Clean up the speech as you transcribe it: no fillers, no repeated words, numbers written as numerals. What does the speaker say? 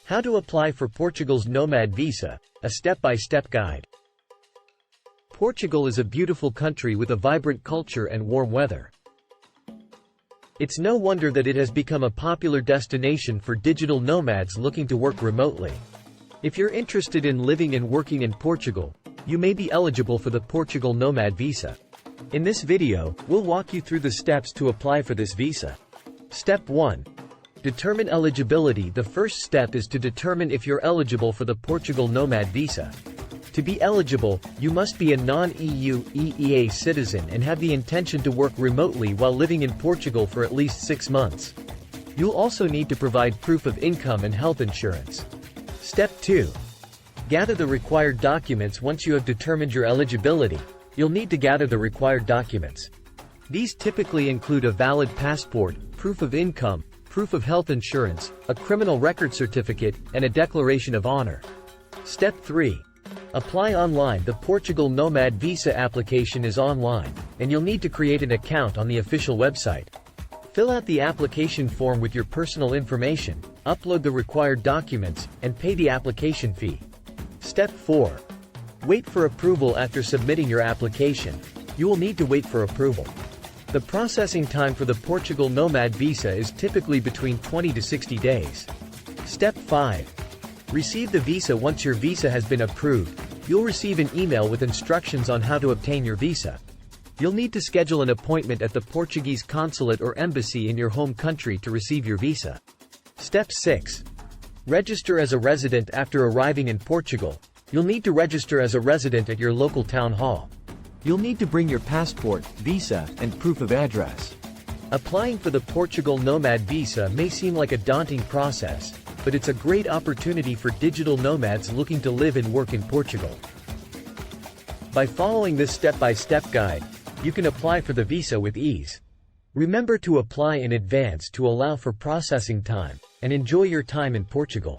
How to apply for Portugal's Nomad Visa, a step-by-step guide. Portugal is a beautiful country with a vibrant culture and warm weather. It's no wonder that it has become a popular destination for digital nomads looking to work remotely. If you're interested in living and working in Portugal, you may be eligible for the Portugal Nomad Visa. In this video, we'll walk you through the steps to apply for this visa. Step 1. Determine eligibility. The first step is to determine if you're eligible for the Portugal Nomad Visa. To be eligible, you must be a non-EU EEA citizen and have the intention to work remotely while living in Portugal for at least 6 months. You'll also need to provide proof of income and health insurance. Step 2. Gather the required documents. Once you have determined your eligibility, you'll need to gather the required documents. These typically include a valid passport, proof of income, proof of health insurance, a criminal record certificate, and a declaration of honor. Step 3. Apply online. The Portugal Nomad Visa application is online, and you'll need to create an account on the official website. Fill out the application form with your personal information, upload the required documents, and pay the application fee. Step 4. Wait for approval. After submitting your application, you will need to wait for approval. The processing time for the Portugal Nomad Visa is typically between 20 to 60 days. Step 5. Receive the visa. Once your visa has been approved, you'll receive an email with instructions on how to obtain your visa. You'll need to schedule an appointment at the Portuguese consulate or embassy in your home country to receive your visa. Step 6. Register as a resident. After arriving in Portugal, you'll need to register as a resident at your local town hall. You'll need to bring your passport, visa, and proof of address. Applying for the Portugal Nomad Visa may seem like a daunting process, but it's a great opportunity for digital nomads looking to live and work in Portugal. By following this step-by-step guide, you can apply for the visa with ease. Remember to apply in advance to allow for processing time, and enjoy your time in Portugal.